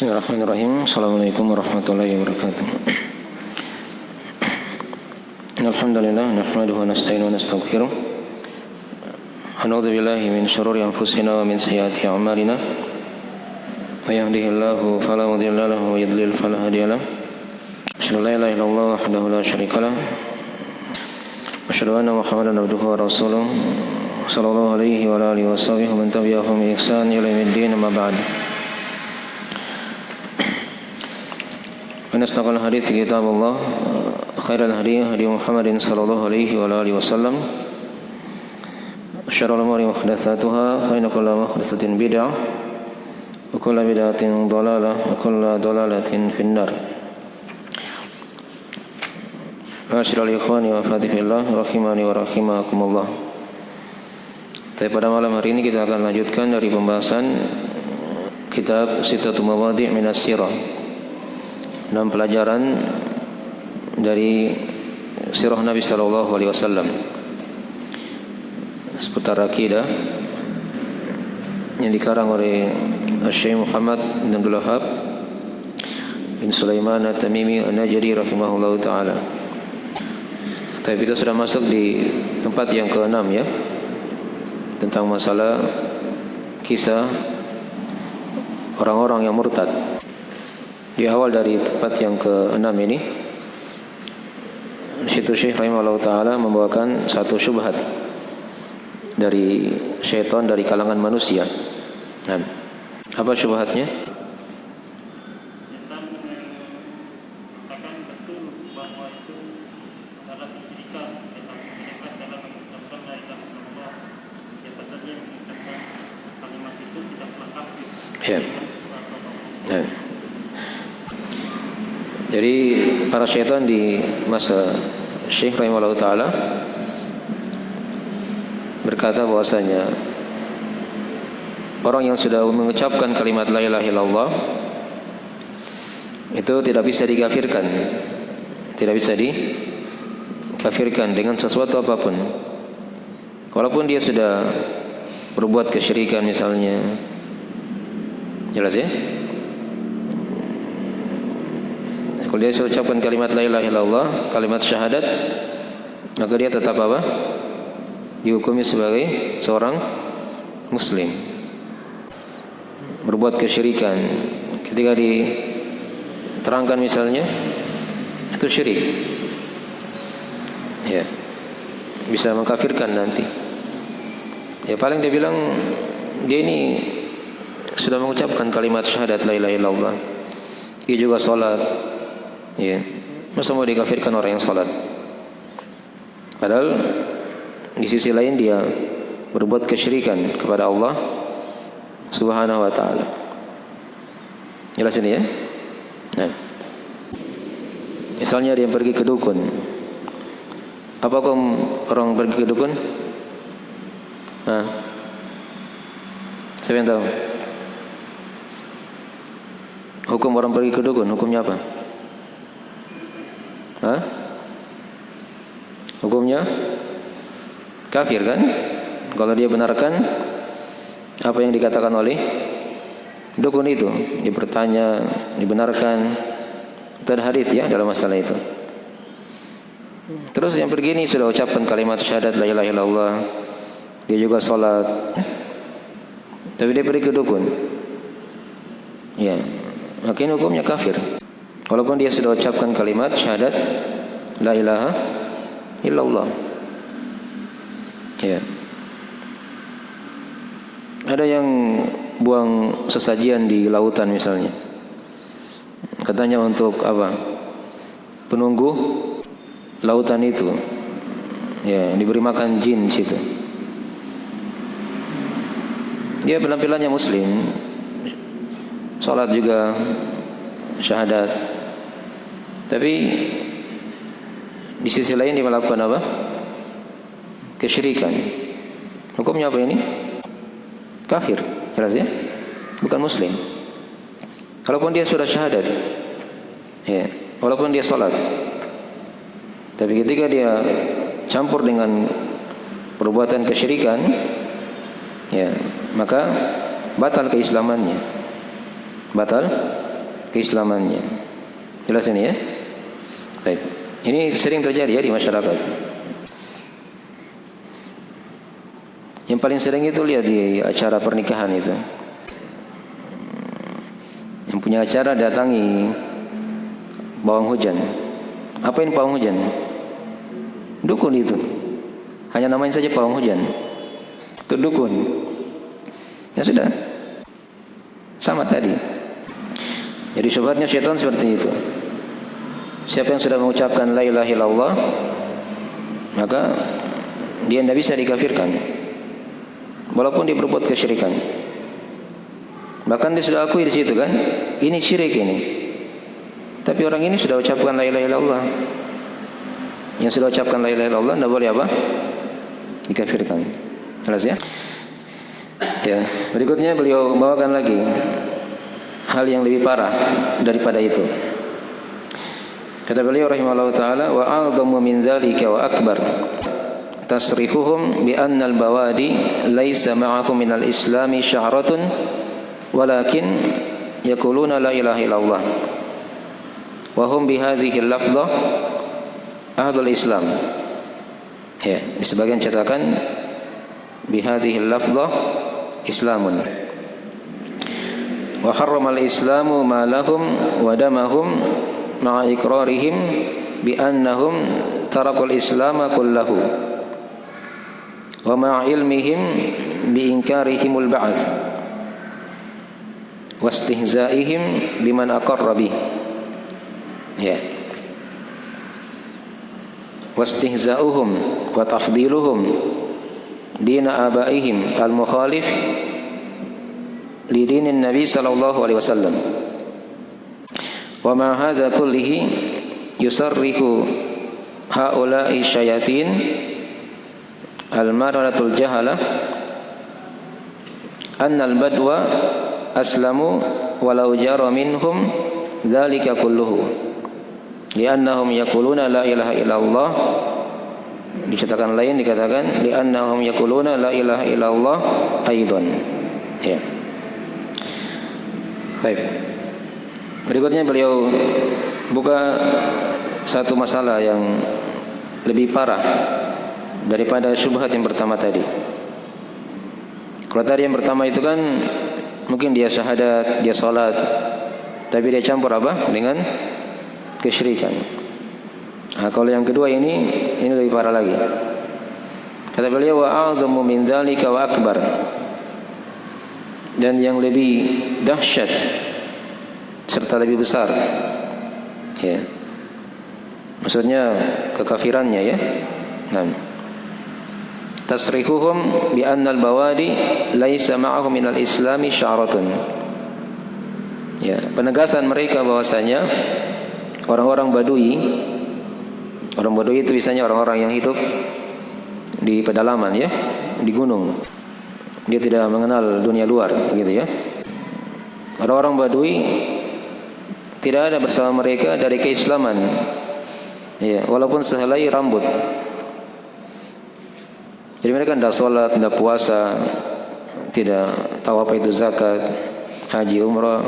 Bismillahirrahmanirrahim. Assalamualaikum warahmatullahi wabarakatuh. Alhamdulillah nahmaduhu wa nasta'inuhu wa nastaghfiruh. Wa na'udzu billahi min shururi anfusina wa min sayyiati a'malina. May yahdihillahu fala mudilla lahu wa yudlil fala hadiya lahu. Asyhadu an la ilaha illallah wahdahu la syarika lahu. Wa asyhadu anna Muhammadan abduhu wa rasuluh. Sallallahu alaihi wa alihi wa sahbihi wa man tabi'ahum bi ihsan ila yaumiddin, amma ba'd. أصدق الحديث كتاب الله خير الهدي هدي محمد صلى الله عليه وآله وسلم شر الأمور محدثاتها فإن كل محدثة بدعة وكل بدعة ضلالة وكل ضلالة في النار. Ma'asyiral ikhwani wa akhwati fillah rahimani wa rahimakumullah. Tapi pada malam hari ini kita akan lanjutkan dari pembahasan kitab Sittatu Mawadhi' minas Sirah, 6 pelajaran dari sirah Nabi sallallahu alaihi wasallam seputar akidah yang dikarang oleh Syekh Muhammad bin Abdul Wahhab bin Sulaiman At-Tamimi An-Najdi rahimahullahu taala. Tapi kita sudah masuk di tempat yang ke-6 ya, tentang masalah kisah orang-orang yang murtad. Di awal dari tempat yang ke-6 ini, di situ Syekh rahimahullah taala membawakan satu syubhat dari syaitan dari kalangan manusia. Nah, apa syubhatnya? Ya. Nah. Jadi para syaitan di masa Syekh rahimahullah ta'ala berkata bahwasanya orang yang sudah mengucapkan kalimat la ilaha illallah itu tidak bisa dikafirkan, tidak bisa dikafirkan dengan sesuatu apapun, walaupun dia sudah berbuat kesyirikan misalnya. Jelas ya? Kalau dia ucapkan kalimat la ilaha illallah, kalimat syahadat, maka dia tetap apa? Dihukumi sebagai seorang muslim. Berbuat kesyirikan ketika diterangkan misalnya itu syirik. Ya. Bisa mengkafirkan nanti. Ya paling dia bilang dia ini sudah mengucapkan kalimat syahadat la ilaha illallah. Dia juga salat. Ya, masa mau dikafirkan orang yang salat? Padahal di sisi lain dia berbuat kesyirikan kepada Allah Subhanahu wa taala. Jelas ini ya? Nah. Misalnya dia pergi ke dukun. Apakah orang pergi ke dukun? Nah. Siapa yang tahu? Hukum orang pergi ke dukun, hukumnya apa? Hah? Hukumnya kafir kan? Kalau dia benarkan apa yang dikatakan oleh dukun itu, dia bertanya, dibenarkan. Itu ada hadis ya dalam masalah itu. Terus yang begini sudah ucapkan kalimat syahadat la ilaha illallah, dia juga salat, tapi dia pergi ke dukun. Ya, makin hukumnya kafir. Walaupun dia sudah ucapkan kalimat syahadat la ilaha illallah. Ya. Ada yang buang sesajian di lautan misalnya. Katanya untuk apa? Penunggu lautan itu. Ya, diberi makan jin situ. Dia penampilannya muslim. Salat juga, syahadat. Tapi di sisi lain dia melakukan apa? Kesyirikan. Hukumnya apa ini? Kafir, jelas ya? Bukan muslim. Walaupun dia sudah syahadat, ya, walaupun dia salat, tapi ketika dia campur dengan perbuatan kesyirikan, ya, maka batal keislamannya. Batal keislamannya. Jelas ini ya? Baik. Ini sering terjadi ya di masyarakat. Yang paling sering itu lihat di acara pernikahan itu. Yang punya acara datangi pawang hujan. Apa ini pawang hujan? Dukun itu. Hanya namanya saja pawang hujan. Itu dukun. Ya sudah. Sama tadi. Jadi syubhatnya syaitan seperti itu. Siapa yang sudah mengucapkan la ilaha illallah, maka dia tidak bisa dikafirkan, walaupun dia berbuat kesyirikan. Bahkan dia sudah akui di situ kan, ini syirik ini. Tapi orang ini sudah ucapkan la ilaha illallah. Yang sudah ucapkan la ilaha illallah tidak boleh apa? Dikafirkan. Jelas ya? Ya, berikutnya beliau bawakan lagi hal yang lebih parah daripada itu. Kata beliau rahimahullah ta'ala, wa a'dhamu min dzalika wa akbar tasrihuhum bi anna al-bawadi laysa ma'ahum min al-islami sya'ratun walakin yaquluna la ilaha illallah wa hum bi hadhihi al-lafdhah ahlul islam. Ya, di sebagian cetakan bi hadhihi al-lafdhah islamun wa harrama al-islamu ma lahum wa damahum ma'a iqrarihim bi annahum tarakul islam kullahu wa ma'a ilmihim bi inkarihimul ba'ats wa istihza'ihim biman aqarra bih. Ya, wa istihza'uhum wa tafdiluhum dina abaihim al-mukhalif li dinin nabi sallallahu alaihi wasallam. Wa ma hadza kullihi yusarrihu haula'i syayatin al-mararatul jahalah anna al-badwa aslamu walau jara minhum dzalika kulluhu li'annahum yaquluna la ilaha illallah. Di catatan lain dikatakan li'annahum yaquluna la ilaha illallah aidan. Ya. Baik. Berikutnya beliau buka satu masalah yang lebih parah daripada syubhat yang pertama tadi. Kalau tadi yang pertama itu kan mungkin dia syahadat, dia salat, tapi dia campur apa? Dengan kesyirikan. Nah, kalau yang kedua ini lebih parah lagi. Kata beliau wa a'dhamu min dzalika wa akbar. Dan yang lebih dahsyat serta lebih besar, ya, maksudnya kekafirannya ya. Nah, tasrihuhum bi anna al-bawadi laisa ma'ahum minal islami sya'ratun. Ya, penegasan mereka bahwasanya orang-orang Badui itu biasanya orang-orang yang hidup di pedalaman ya, di gunung. Dia tidak mengenal dunia luar, gitu ya. Orang-orang Badui tidak ada bersama mereka dari keislaman, ya, walaupun sehelai rambut. Jadi mereka tidak sholat, tidak puasa, tidak tahu apa itu zakat, haji, umrah.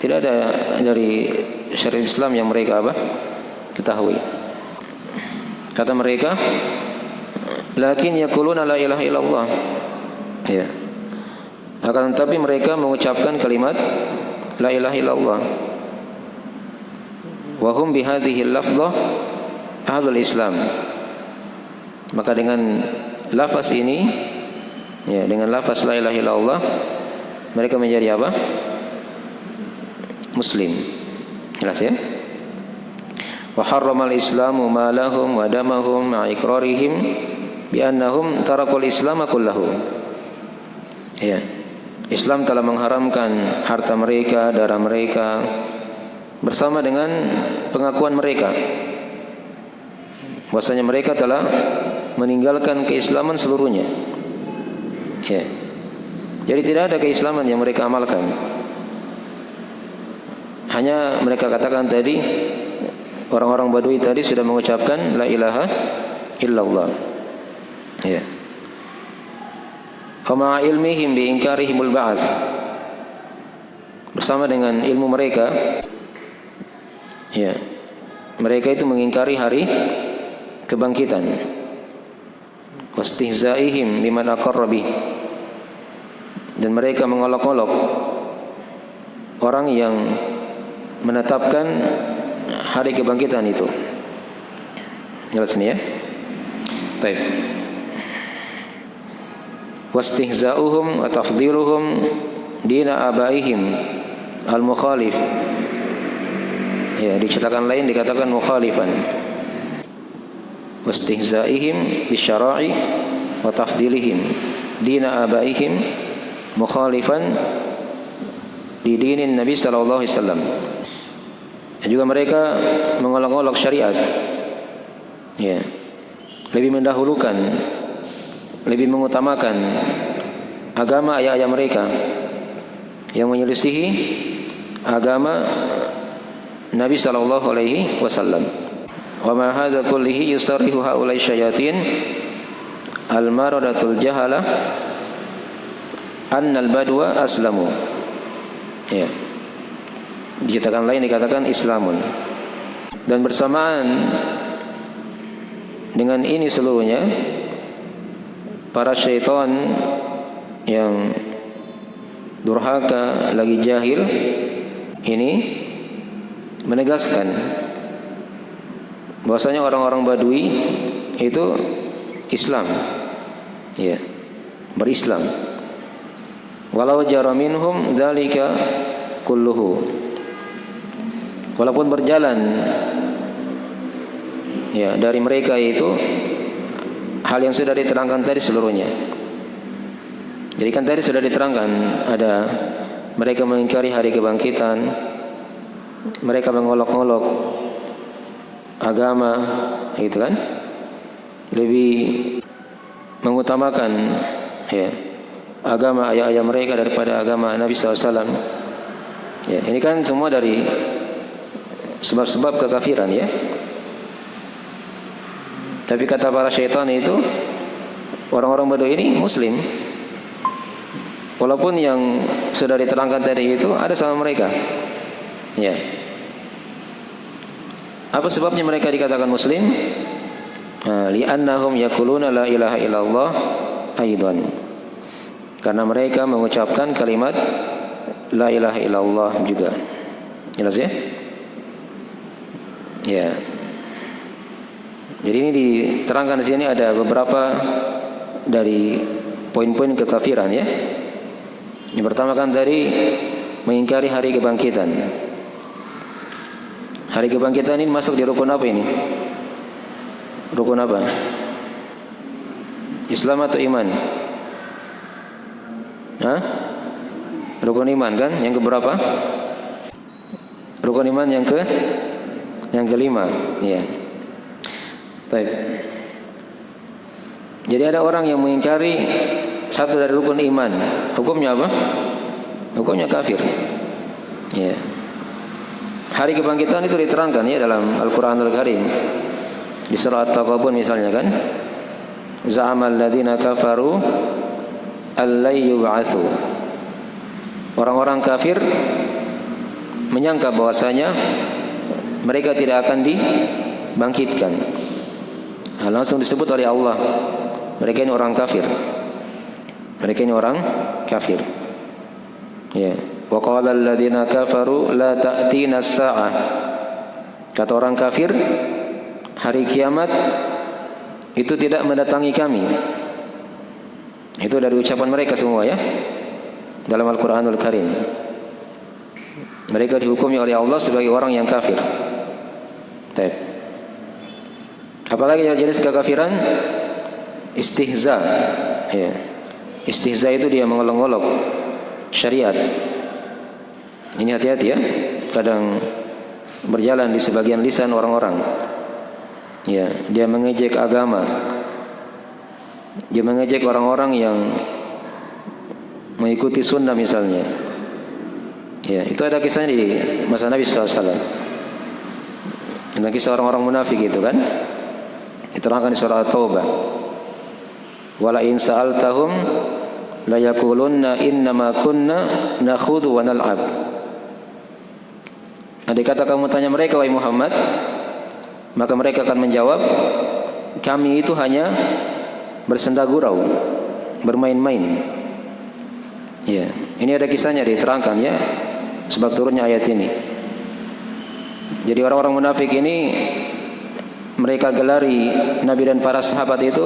Tidak ada dari syariat Islam yang mereka apa? Ketahui. Kata mereka, lakin yaquluna la ilaha illallah. Ya. Akan tetapi mereka mengucapkan kalimat la ilaha illallah. Wa hum bi hadhihi al-lafdhah ahlul Islam. Maka dengan lafaz ini, ya, dengan lafaz la ilaha illallah, mereka menjadi apa? Muslim. Jelas ya? Wa harrama al-islamu ma lahum wa damahum ma'a iqrarihim bi annahum tarakul islam kullahu. Ya. Islam telah mengharamkan harta mereka, darah mereka, bersama dengan pengakuan mereka bahwasanya mereka telah meninggalkan keislaman seluruhnya. Ya. Jadi tidak ada keislaman yang mereka amalkan. Hanya mereka katakan tadi, orang-orang Badui tadi sudah mengucapkan la ilaha illallah. Ya. Wa ma'a ilmihim bi inkarihimul ba'ats. sama dengan ilmu mereka, ya, mereka itu mengingkari hari kebangkitan. Wastihzaihim biman aqarra bih, dan mereka mengolok-olok orang yang menetapkan hari kebangkitan itu. Jelas ini ya. Baik. Wastihza'uhum wa tafdiluhum dina abaihim al-mukhalif. Ya, dicetakan lain dikatakan mukhalifan. Wastihza'ihim bisyara'i wa tafdilihim dina abaihim mukhalifan di dinin Nabi sallallahu alaihi wasallam. Dan juga mereka mengolok-olok syariat. Ya. Lebih mendahulukan, lebih mengutamakan agama ayah-ayah mereka yang menyelisihi agama Nabi sallallahu alaihi wasallam. Wa ma hadza kullihi yusarrihu haula'i syayatin al-maradatul jahala annal badwa aslamu. Ya. Dikatakan lain dikatakan Islamun. Dan bersamaan dengan ini seluruhnya, para syaitan yang durhaka lagi jahil ini menegaskan bahwasanya orang-orang Badui itu Islam, ya, berislam. Walau jara minhum dzalika kulluhu, walaupun berjalan ya dari mereka itu hal yang sudah diterangkan tadi seluruhnya. Jadi kan tadi sudah diterangkan, ada mereka mengingkari hari kebangkitan, mereka mengolok-olok agama, gitu kan, lebih mengutamakan ya agama ayah-ayah mereka daripada agama Nabi SAW. Ya, ini kan semua dari sebab-sebab kekafiran ya. Tapi kata para syaitan itu, orang-orang Badui ini Muslim, walaupun yang sudah diterangkan tadi itu ada sama mereka. Ya. Apa sebabnya mereka dikatakan Muslim? Li'annahum yaquluna la ilaha illallah aidan. Karena mereka mengucapkan kalimat la ilaha illallah juga. Jelas ya? Ya. Jadi ini diterangkan di sini ada beberapa dari poin-poin kekafiran ya. Yang pertama kan tadi mengingkari hari kebangkitan. Hari kebangkitan ini masuk di rukun apa ini? Rukun apa? Islam atau iman? Hah? Rukun iman kan? Yang keberapa? Rukun iman yang kelima. Ya. Baik. Jadi ada orang yang mengingkari satu dari rukun iman, hukumnya apa? Hukumnya kafir. Ya. Hari kebangkitan itu diterangkan ya dalam Al-Qur'anul Karim. Di surah At-Taghabun misalnya kan, za'amal ladzina kafaru allai yub'atsu. Orang-orang kafir menyangka bahwasanya mereka tidak akan dibangkitkan. Langsung disebut oleh Allah, mereka ini orang kafir. Mereka ini orang kafir. Ya. Wa qala alladziina kafaru la ta'tina as-saa'ah. Kata orang kafir, hari kiamat itu tidak mendatangi kami. Itu dari ucapan mereka semua ya. Dalam Al-Qur'anul Karim. Mereka dihukumi oleh Allah sebagai orang yang kafir. Baik. Apalagi jenis kekafiran? Istihza. Ya. Istihza itu dia mengolok-olok syariat. Ini hati-hati ya. Kadang berjalan di sebagian lisan orang-orang. Ya, dia mengejek agama. Dia mengejek orang-orang yang mengikuti sunnah misalnya. Ya, itu ada kisahnya di masa Nabi SAW. Tentang kisah orang-orang munafik itu kan. Diterangkan di surah At-Taubah. Wala in sa'altahum la yaqulunna innama kunna nakhudhu wa nal'ab. Andai kata kamu tanya mereka, wahai Muhammad, maka mereka akan menjawab, kami itu hanya bersenda gurau, bermain-main. Ya, ini ada kisahnya diterangkan ya, sebab turunnya ayat ini. Jadi orang-orang munafik ini mereka gelari Nabi dan para sahabat itu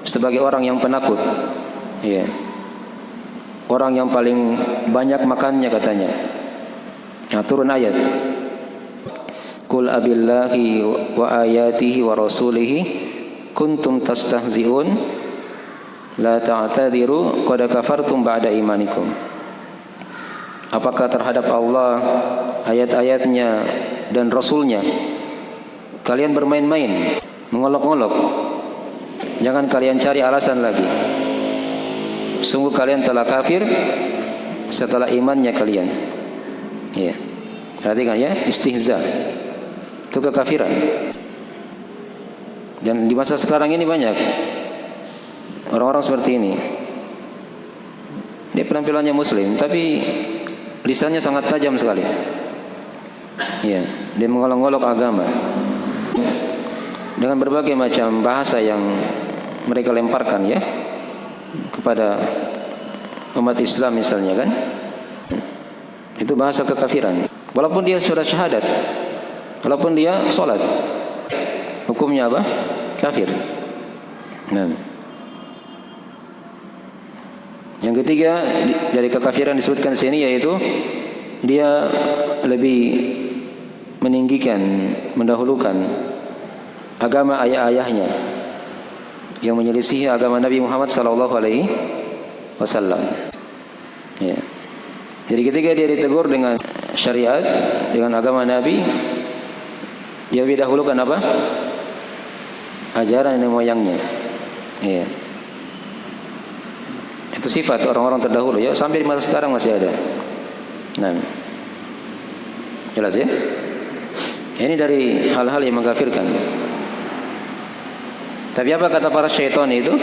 sebagai orang yang penakut. Ya. Orang yang paling banyak makannya katanya. Nah, turun ayat. Qul abillahi wa ayatihi wa rasulihi kuntum tastahzi'un la ta'tadiru qad kafartum ba'da imanikum. Apakah terhadap Allah, ayat-ayatnya dan Rasulnya kalian bermain-main, mengolok-olok? Jangan kalian cari alasan lagi. Sungguh kalian telah kafir setelah imannya kalian. Ya. Perhatikan ya, istihza. Itu kekafiran. Dan di masa sekarang ini banyak orang-orang seperti ini. Dia penampilannya muslim, tapi lisannya sangat tajam sekali. Ya, dia mengolok-olok agama dengan berbagai macam bahasa yang mereka lemparkan ya kepada umat Islam misalnya kan. Itu bahasa kekafiran. Walaupun dia sudah syahadat, walaupun dia sholat, hukumnya apa? Kafir. Nah. Yang ketiga dari kekafiran disebutkan sini yaitu dia lebih meninggikan, mendahulukan agama ayah-ayahnya yang menyelisihi agama Nabi Muhammad sallallahu alaihi wasallam. Ya. Jadi ketika dia ditegur dengan syariat, dengan agama Nabi, dia lebih dahulukan apa? Ajaran nenek moyangnya. Ya. Itu sifat orang-orang terdahulu ya, sampai di masa sekarang masih ada. Nah, jelas ya. Ini dari hal-hal yang mengkafirkan. Tapi apa kata para syaitan itu?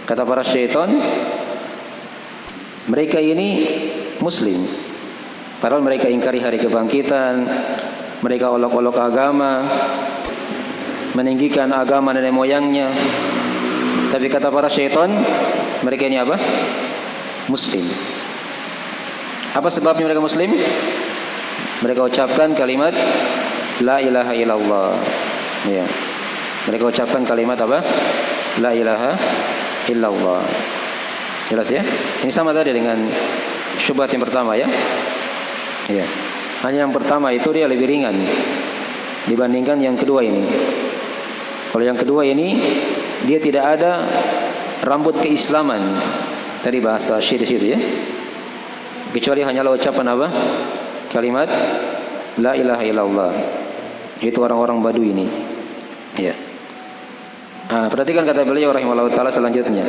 Kata para syaitan, mereka ini Muslim, padahal mereka ingkari hari kebangkitan, mereka olok-olok agama, meninggikan agama nenek moyangnya. Tapi kata para syaitan, mereka ini apa? Muslim. Apa sebabnya mereka Muslim? Mereka ucapkan kalimat La ilaha illallah. Ya. Mereka ucapkan kalimat apa? La ilaha illallah. Jelas ya? Ini sama tadi dengan syubhat yang pertama ya. Ya. Hanya yang pertama itu dia lebih ringan dibandingkan yang kedua ini. Kalau yang kedua ini dia tidak ada rambut keislaman. Tadi bahasa syirik itu ya. Kecuali hanyalah ucapan apa? Kalimat La ilaha illallah. Itu orang-orang Badui ini. Ya. Nah, perhatikan kata beliau rahimahullah taala selanjutnya.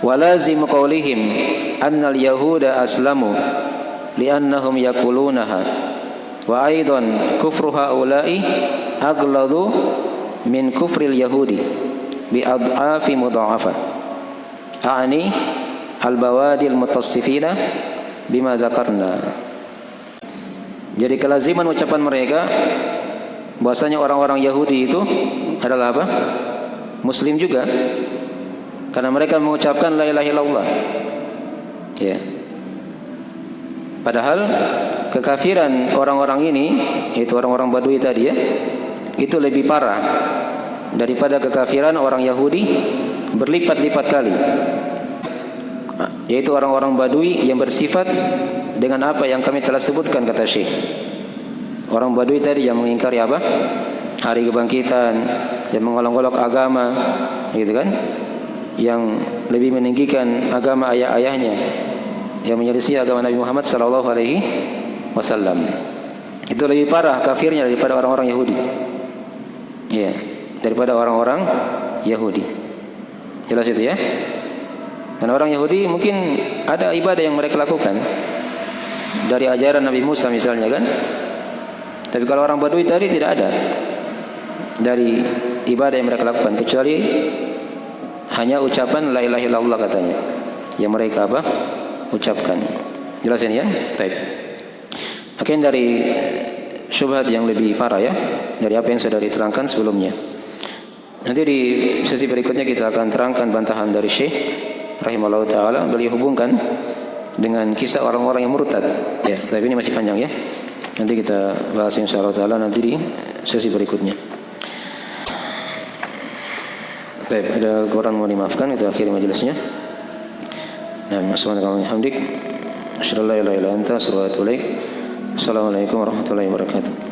Walazim qaulihim annal yahuda aslamu li'annahum yaqulunaha wa aidan kufru haula'i aghladu min kufril yahudi bi ad'afi mudha'afa a'ni al-bawadil mutassifina bima dzakarna. Jadi kelaziman ucapan mereka bahwasanya orang-orang Yahudi itu adalah apa? Muslim juga. Karena mereka mengucapkan la ilaha illallah. Ya. Padahal kekafiran orang-orang ini, yaitu orang-orang Badui tadi ya, itu lebih parah daripada kekafiran orang Yahudi berlipat-lipat kali. Yaitu orang-orang Badui yang bersifat dengan apa yang kami telah sebutkan kata Syekh. Orang Badui tadi yang mengingkari apa? Hari kebangkitan, yang mengolok-olok agama, gitu kan? Yang lebih meninggikan agama ayah-ayahnya, yang menyelisih agama Nabi Muhammad sallallahu alaihi wasallam. Itu lebih parah kafirnya daripada orang-orang Yahudi. Ya, daripada orang-orang Yahudi. Jelas itu ya? Dan orang Yahudi mungkin ada ibadah yang mereka lakukan dari ajaran Nabi Musa misalnya kan. Tapi kalau orang Badui tadi tidak ada dari ibadah yang mereka lakukan kecuali hanya ucapan la ilaha illallah katanya yang mereka apa? Ucapkan. Jelas ini ya? Baik. Mungkin dari syubhat yang lebih parah ya, dari apa yang sudah diterangkan sebelumnya. Nanti di sesi berikutnya kita akan terangkan bantahan dari Syekh rahimahullah ta'ala. Beliau hubungkan dengan kisah orang-orang yang murtad ya, tapi ini masih panjang ya, nanti kita bahas insyaallah ta'ala nanti di sesi berikutnya. Baik, ada kurang mau dimaafkan, kita akhiri majelisnya. Nah, subhanallah hamdik, asyhadu an la ilaha illa anta, astaghfiruka wa atubu ilaik. Assalamualaikum warahmatullahi wabarakatuh.